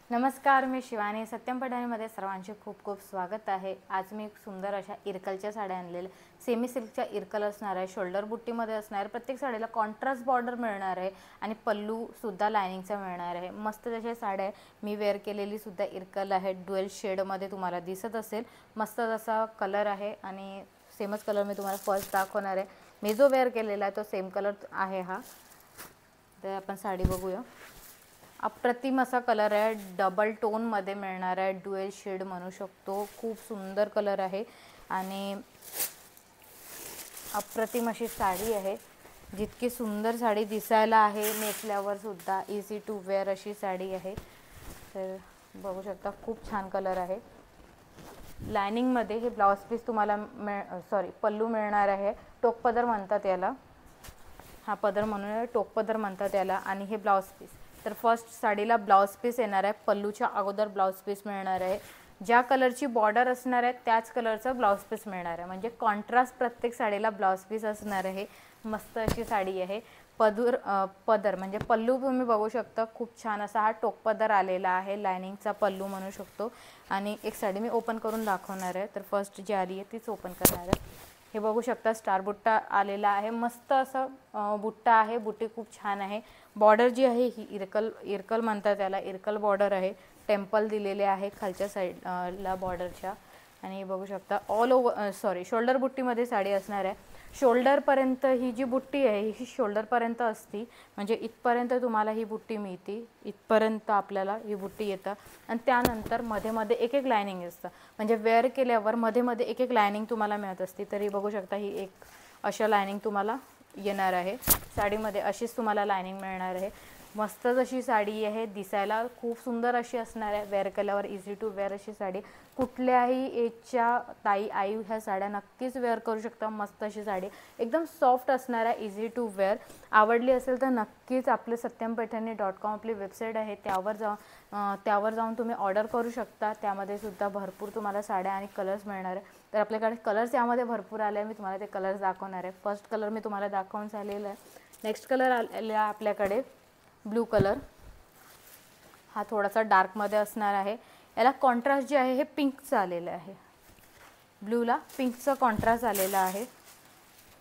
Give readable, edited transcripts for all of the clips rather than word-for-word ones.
नमस्कार, मी शिवानी. सत्यम पठाणीमध्ये सर्वांचे खूप खूप स्वागत आहे. आज मी एक सुंदर अशा इरकलच्या साड्या आणलेल्या. सेमी सिल्कच्या इरकल असणार आहे, शोल्डर बुट्टीमध्ये असणार आहे. प्रत्येक साडीला कॉन्ट्रास्ट बॉर्डर मिळणार आहे आणि पल्लूसुद्धा लायनिंगचा मिळणार आहे. मस्त जशा साड्या आहे. मी वेअर केलेली सुद्धा इरकल आहे. ड्युएल शेडमध्ये तुम्हाला दिसत असेल. मस्त जसा कलर आहे आणि सेमच कलर मी तुम्हाला फर्स्ट दाखवणार आहे. मी जो वेअर केलेला आहे तो सेम कलर आहे हा. तर आपण साडी बघूया. अप्रतिम असा कलर आहे, डबल टोनमध्ये मिळणार आहे, ड्युएल शेड म्हणू शकतो. खूप सुंदर कलर आहे आणि अप्रतिम अशी साडी आहे. जितकी सुंदर साडी दिसायला आहे, नेसल्यावर सुद्धा इझी टू वेअर अशी साडी आहे. तर बघू शकता, खूप छान कलर आहे. लायनिंगमध्ये हे ब्लाउज पीस तुम्हाला पल्लू मिळणार आहे. टोकपदर म्हणतात याला, हा पदर म्हणून टोकपदर म्हणतात याला. आणि हे ब्लाउज पीस, तर फर्स्ट साडीला ब्लाउज पीस येणार आहे. पल्लूच्या अगोदर ब्लाउज पीस मिळणार आहे. ज्या कलरची बॉर्डर असणार आहे त्याच कलरचा ब्लाउज पीस मिळणार आहे. म्हणजे कॉन्ट्रास्ट प्रत्येक साडीला ब्लाउज पीस असणार आहे. मस्त अशी साडी आहे. पदर म्हणजे पल्लू तुम्ही बघू शकता, खूप छान असा हा टोकपदर आलेला आहे. लायनिंगचा पल्लू म्हणू शकतो. आणि एक साडी मी ओपन करून दाखवणार आहे. तर फर्स्ट जी आली आहे तीच ओपन करणार आहे. हे बघू शकता, स्टार बुट्टा आलेला आहे. मस्त असं बुट्टा आहे. बुट्टी खूप छान आहे. बॉर्डर जी आहे ही इरकल म्हणतात त्याला, इरकल बॉर्डर आहे. टेम्पल दिलेले आहे खालच्या साईडला बॉर्डरच्या. आणि बघू शकता ऑल ओव्हर शोल्डर बुट्टीमध्ये साडी असणार आहे. शोल्डरपर्यंत ही जी बुट्टी आहे ही शोल्डरपर्यंत असती. म्हणजे इथपर्यंत तुम्हाला ही बुट्टी मिळते. इथपर्यंत आपल्याला ही बुट्टी येतं. आणि त्यानंतर मध्ये मध्ये एक एक लायनिंग असतं. म्हणजे वेअर केल्यावर मध्ये मध्ये एक एक लायनिंग तुम्हाला मिळत असते. तरी बघू शकता, ही एक अशा लायनिंग तुम्हाला येणार आहे. साडीमध्ये अशीच तुम्हाला लायनिंग मिळणार आहे. मस्तच अशी साडी आहे. दिसायला खूप सुंदर अशी असणार आहे. वेअर केल्यावर इझी टू वेअर अशी साडी. कुठल्याही एजच्या ताई आई ह्या साड्या नक्कीच वेअर करू शकता. मस्त अशी साडी, एकदम सॉफ्ट असणार आहे, इझी टू वेअर. आवडली असेल तर नक्कीच आपले satyampeethani.com आपली वेबसाईट आहे, त्यावर जाऊन तुम्ही ऑर्डर करू शकता. त्यामध्ये सुद्धा भरपूर तुम्हाला साड्या आणि कलर्स मिळणार आहे. तर आपल्याकडे कलर्स यामध्ये भरपूर आले आहे. मी तुम्हाला ते कलर्स दाखवणार आहे. फर्स्ट कलर मी तुम्हाला दाखवून झालेला आहे. नेक्स्ट कलर आलेला आपल्याकडे ब्लू कलर. हा थोडासा डार्कमध्ये असणार आहे. याला कॉन्ट्रास्ट जे आहे हे पिंकचं आलेलं आहे. ब्लूला पिंकचं कॉन्ट्रास्ट आलेला आहे.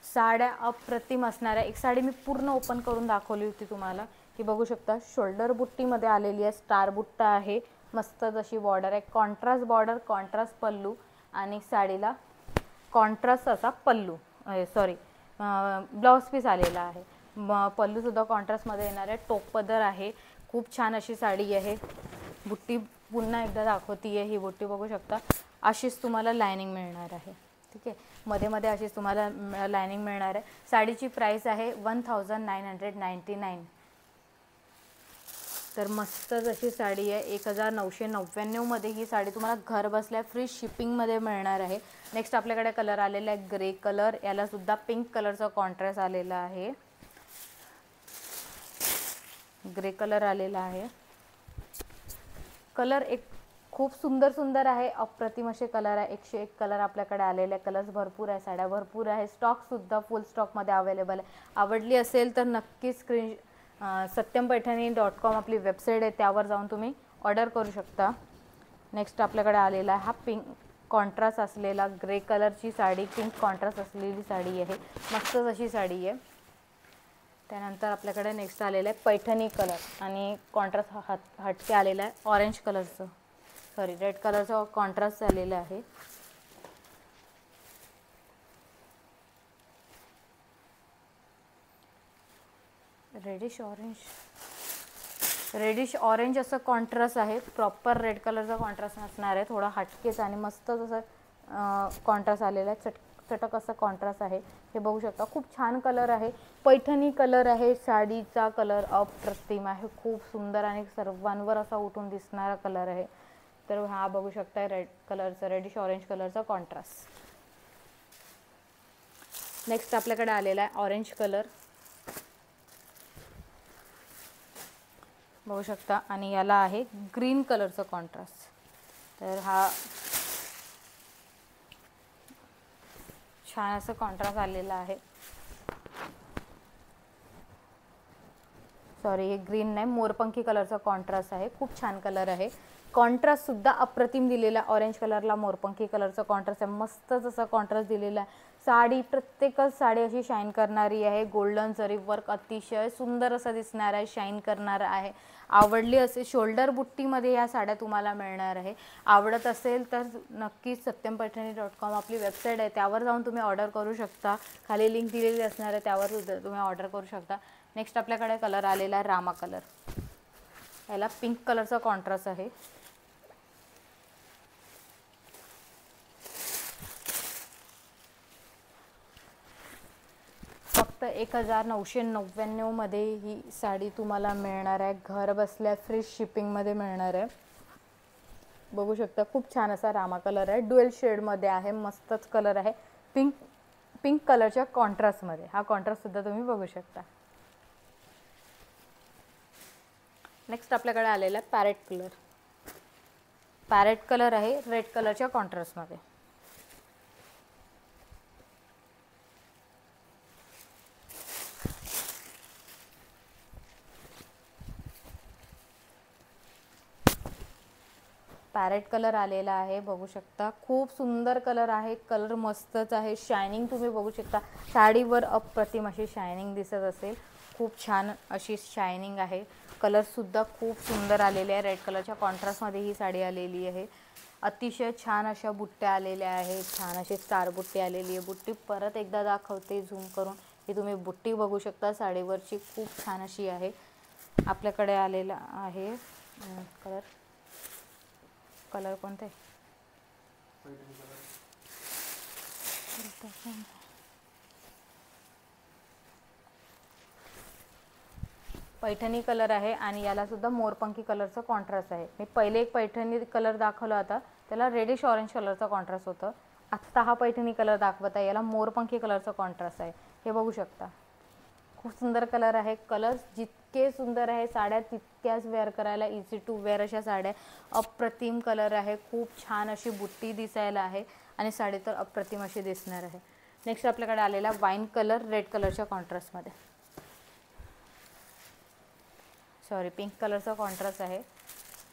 साड्या अप्रतिम असणार आहे. एक साडी मी पूर्ण ओपन करून दाखवली होती तुम्हाला, की बघू शकता. शोल्डर बुट्टीमध्ये आलेली आहे. स्टार बुट्टा आहे. मस्त जशी बॉर्डर आहे. कॉन्ट्रास्ट बॉर्डर, कॉन्ट्रास्ट पल्लू आणि साडीला कॉन्ट्रास्ट असा पल्लू ब्लाउज पीस आलेला आहे. पल्लूसुद्धा कॉन्ट्रास्टमध्ये येणार आहे. टोकपदर आहे. खूप छान अशी साडी आहे. बुट्टी पुन्हा एकदा दाखवते आहे. ही बुट्टी बघू शकता. अशीच तुम्हाला लायनिंग मिळणार आहे. ठीक आहे, मध्ये मध्ये अशीच तुम्हाला लायनिंग मिळणार आहे. साडीची प्राईस आहे 1999. तर मस्तच अशी साडी आहे. 1999मध्ये ही साडी तुम्हाला घर बसल्या फ्री शिपिंगमध्ये मिळणार आहे. नेक्स्ट आपल्याकडे कलर आलेला आहे ग्रे कलर. याला सुद्धा पिंक कलरचा कॉन्ट्रास्ट आलेला आहे. ग्रे कलर आलेला आहे. कलर एक खूप सुंदर आहे. अप्रतिम असे कलर आहे. 101 कलर आपल्याकडे आलेले. कलर्स भरपूर आहे, साड्या भरपूर आहे. स्टॉकसुद्धा फुल स्टॉकमध्ये अवेलेबल आहे. आवडली असेल तर नक्कीच satyampeethani.com आपली वेबसाईट आहे, त्यावर जाऊन तुम्ही ऑर्डर करू शकता. नेक्स्ट आपल्याकडे आलेला आहे हा पिंक कॉन्ट्रास्ट असलेला ग्रे कलरची साडी. पिंक कॉन्ट्रास्ट असलेली साडी आहे. मस्तच अशी साडी आहे. त्यानंतर आपल्याकडे नेक्स्ट आलेलं आहे पैठणी कलर आणि कॉन्ट्रास्ट हटके आलेला आहे. ऑरेंज कलरचं रेड कलरचा कॉन्ट्रास्ट आलेला आहे. रेडिश ऑरेंज असं कॉन्ट्रास्ट आहे. प्रॉपर रेड कलरचा कॉन्ट्रास्ट असणार आहे. थोडा हटकेच आणि मस्त असं कॉन्ट्रास्ट आलेला आहे. चटक असं कॉन्ट्रास्ट आहे. हे बघू शकता. खूप छान कलर आहे. पैठणी कलर आहे. साडीचा कलर अप्रतिम आहे. खूप सुंदर आणि सर्वांवर असा उठून दिसणारा कलर आहे. तर हा बघू शकता रेड कलरचा, रेडिश ऑरेंज कलरचा कॉन्ट्रास्ट. नेक्स्ट आपल्याकडे आलेला आहे ऑरेंज कलर. बघू शकता. आणि याला आहे ग्रीन कलरचा कॉन्ट्रास्ट. तर हा छान असं कॉन्ट्रास्ट आलेला आहे. सॉरी हे ग्रीन नाही, मोरपंखी कलरचा कॉन्ट्रास्ट आहे, खूप छान कलर आहे. कॉन्ट्रास्ट सुद्धा अप्रतिम दिलेला, ऑरेंज कलरला मोरपंखी कलरचा कॉन्ट्रास्ट आहे, मस्तच असा कॉन्ट्रास्ट दिलेला आहे. साडी प्रत्येकच साडी अशी शाईन करणारी आहे. गोल्डन जरी वर्क अतिशय सुंदर असं दिसणार आहे, शाईन करणार आहे. आवडली असेल शोल्डर बुट्टीमध्ये या साड्या तुम्हाला मिळणार आहे. आवडत असेल तर नक्कीच satyampaithani.com आपली वेबसाईट आहे, त्यावर जाऊन तुम्ही ऑर्डर करू शकता. खाली लिंक दिलेली असणार आहे, त्यावर तुम्ही ऑर्डर करू शकता. नेक्स्ट आपल्याकडे कलर आलेला आहे रामा कलर. याला पिंक कलरचा कॉन्ट्रास्ट आहे. फक्त 1999 मध्ये ही साडी तुम्हाला मिळणार आहे. घर बसल्या फ्री शिपिंगमध्ये मिळणार आहे. बघू शकता खूप छान असा रामा कलर आहे, ड्युअल शेडमध्ये आहे, मस्तच कलर आहे. पिंक कलरच्या कॉन्ट्रास्टमध्ये हा कॉन्ट्रास्ट सुद्धा तुम्ही बघू शकता. नेक्स्ट आपल्याकडे आलेला पॅरेट कलर. पॅरेट कलर आहे रेड कलरच्या कॉन्ट्रास्टमध्ये. पॅरेट कलर आलेला आहे, बघू शकता खूप सुंदर कलर आहे. कलर मस्तच आहे. शायनिंग तुम्ही बघू शकता, साडीवर अप्रतिम अशी शायनिंग दिसत असेल. खूप छान अशी शायनिंग आहे. कलर सुद्धा खूप सुंदर आलेले आहे. रेड कलरच्या कॉन्ट्रास्टमध्ये ही साडी आलेली आहे. अतिशय छान अशा बुट्ट्या आलेल्या आहेत, छान अशी स्टार बुट्टी आलेली आहे. बुट्टी परत एकदा दाखवते झूम करून, ही तुम्ही बुट्टी बघू शकता साडीवरची, खूप छान अशी आहे. आपल्याकडे आलेला आहे कलर कोणते, पैठणी कलर आहे आणि याला सुद्धा मोरपंखी कलरचा कॉन्ट्रास्ट आहे. मी पहिले एक पैठणी कलर दाखवला होता, त्याला रेडिश ऑरेंज कलरचा कॉन्ट्रास्ट होता. आत्ता हा पैठणी कलर दाखवत आहे, याला मोरपंखी कलरचा कॉन्ट्रास्ट आहे. हे बघू शकता खूप सुंदर कलर आहे. कलर जितके सुंदर आहे साड्या तितक्याच वेअर करायला इझी टू वेअर अशा साड्या. अप्रतिम कलर आहे, खूप छान अशी बुट्टी दिसायला आहे आणि साडी तर अप्रतिम अशी दिसणार आहे. नेक्स्ट आपल्याकडे आलेला वाईन कलर रेड कलरच्या कॉन्ट्रास्टमध्ये, सॉरी पिंक कलरचा कॉन्ट्रास्ट आहे.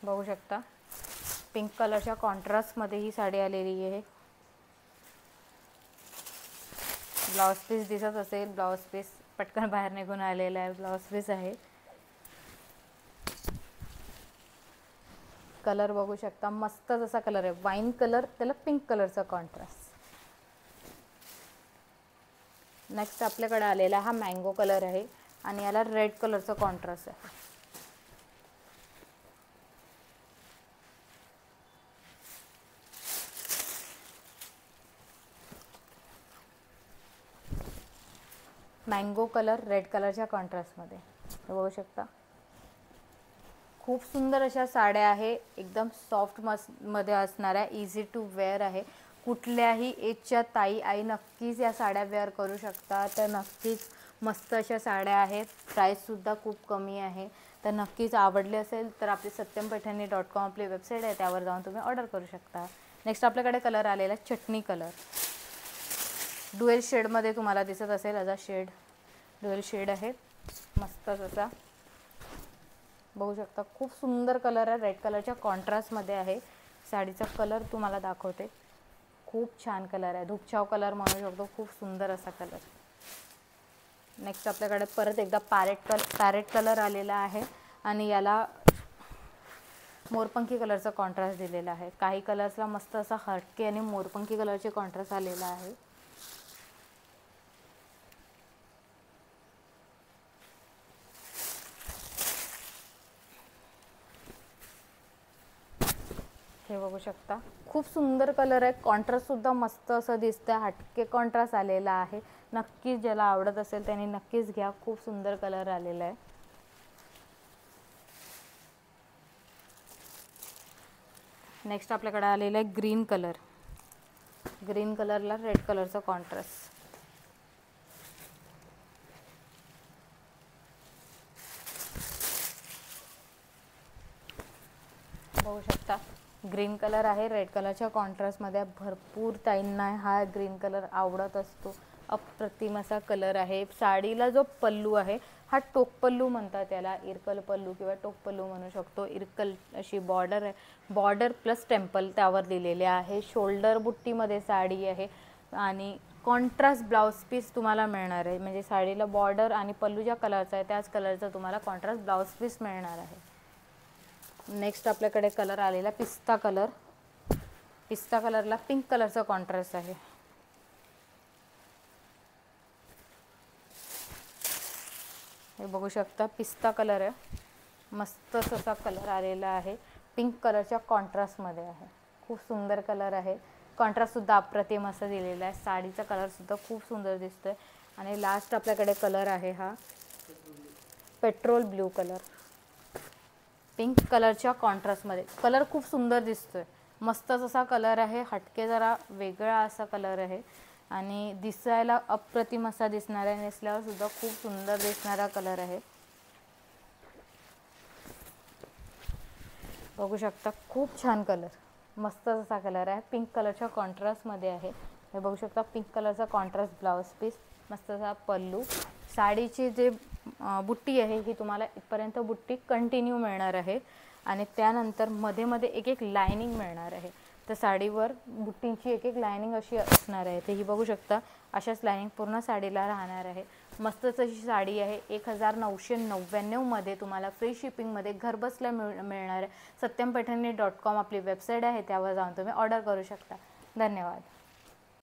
बघू शकता पिंक कलरच्या कॉन्ट्रास्टमध्ये ही साडी आलेली आहे. ब्लाउज पीस दिसत असेल, ब्लाउज पीस पटकन बाहेर निघून आलेला आहे, ब्लाउज पीस आहे. कलर बघू शकता मस्तच असा कलर आहे, वाईन कलर, त्याला पिंक कलरचा कॉन्ट्रास्ट. नेक्स्ट आपल्याकडे आलेला हा मँगो कलर आहे आणि याला रेड कलरचा कॉन्ट्रास्ट आहे. मँगो कलर रेड कलरच्या कॉन्ट्रास्टमध्ये बघू शकता. खूप सुंदर अशा साड्या आहे, एकदम सॉफ्ट मध्ये असणाऱ्या, इझी टू वेअर आहे. कुठल्याही एजच्या ताई आई नक्कीच या साड्या वेअर करू शकता. तर नक्कीच मस्त अशा साड्या आहेत, प्राईससुद्धा खूप कमी आहे. तर नक्कीच आवडले असेल तर आपली satyampaithani.com आपली वेबसाईट आहे, त्यावर जाऊन तुम्ही ऑर्डर करू शकता. नेक्स्ट आपल्याकडे कलर आलेला चटणी कलर. ड्युअल शेडमध्ये तुम्हाला दिसत असेल, असा शेड ड्युअल शेड आहे, मस्तच असा बघू शकता. खूप सुंदर कलर आहे, रेड कलरच्या कॉन्ट्रास्टमध्ये आहे. साडीचा कलर तुम्हाला दाखवते, खूप छान कलर आहे, धूपछाव कलर म्हणू शकतो, खूप सुंदर असा कलर. नेक्स्ट आपल्याकडे परत एकदा पॅरेट कलर आलेला आहे आणि याला मोरपंखी कलरचा कॉन्ट्रास्ट दिलेला आहे. काही कलर्सला मस्त असा हटके आणि मोरपंखी कलरचे कॉन्ट्रास्ट आलेला आहे. हे बघू शकता खूप सुंदर कलर आहे. कॉन्ट्रास्ट सुद्धा मस्त असं दिसतं, हटके कॉन्ट्रास्ट आलेला आहे. नक्कीच ज्याला आवडत असेल त्यांनी नक्कीच घ्या, खूप सुंदर कलर आलेला आहे. नेक्स्ट आपल्याकडे आलेला आहे ग्रीन कलर. ग्रीन कलरला रेड कलरचा कॉन्ट्रास्ट. बघू शकता ग्रीन कलर आहे, रेड कलरच्या कॉन्ट्रास्टमध्ये. भरपूर ताईंना हा ग्रीन कलर आवडत असतो, अप्रतिम असा कलर आहे. साडीला जो पल्लू आहे हा टोक पल्लू म्हणतात त्याला, इरकल पल्लू किंवा टोक पल्लू म्हणू शकतो. इरकल अशी बॉर्डर आहे, बॉर्डर प्लस टेम्पल त्यावर दिलेले आहे. शोल्डर बुट्टीमध्ये साडी आहे आणि कॉन्ट्रास्ट ब्लाउज पीस तुम्हाला मिळणार आहे. म्हणजे साडीला बॉर्डर आणि पल्लू ज्या कलरचा आहे त्याच कलरचा तुम्हाला कॉन्ट्रास्ट ब्लाउज पीस मिळणार आहे. नेक्स्ट आपल्याकडे कलर आलेला पिस्ता कलर. पिस्ता कलरला पिंक कलरचा कॉन्ट्रास्ट आहे. हे बघू शकता पिस्ता कलर आहे, मस्त असा कलर आलेला आहे. पिंक कलरच्या कॉन्ट्रास्टमध्ये आहे. खूप सुंदर कलर आहे. कॉन्ट्रास्टसुद्धा अप्रतिम असं दिलेला आहे. साडीचा कलरसुद्धा खूप सुंदर दिसतोय. आणि लास्ट आपल्याकडे कलर आहे हा पेट्रोल ब्ल्यू कलर. पिंक कलरच्या कॉन्ट्रास्टमध्ये कलर खूप सुंदर दिसतोय. मस्तच असा कलर आहे, हटके जरा वेगळा असा कलर आहे आणि दिसायला अप्रतिम असा दिसणार आहे. नेसल्यावर सुद्धा खूप सुंदर दिसणारा कलर आहे. बघू शकता खूप छान कलर, मस्त असा कलर आहे. पिंक कलरच्या कॉन्ट्रास्टमध्ये आहे. हे बघू शकता पिंक कलरचा कॉन्ट्रास्ट ब्लाउज पीस, मस्त असा पल्लू. साडीची जे बुट्टी आहे ही तुम्हाला इथपर्यंत बुट्टी कंटिन्यू मिळणार आहे आणि त्यानंतर मध्ये मध्ये एक एक लायनिंग मिळणार आहे. तर साडीवर बुट्टींची एक एक लायनिंग अशी असणार आहे. तर ही बघू शकता अशाच लायनिंग पूर्ण साडीला राहणार आहे. मस्तच अशी साडी आहे. 1999 मध्ये तुम्हाला फ्री शिपिंगमध्ये घरबसल्या मिळणार आहे. satyam paithani.com आपली वेबसाईट आहे, त्यावर जाऊन तुम्ही ऑर्डर करू शकता. धन्यवाद.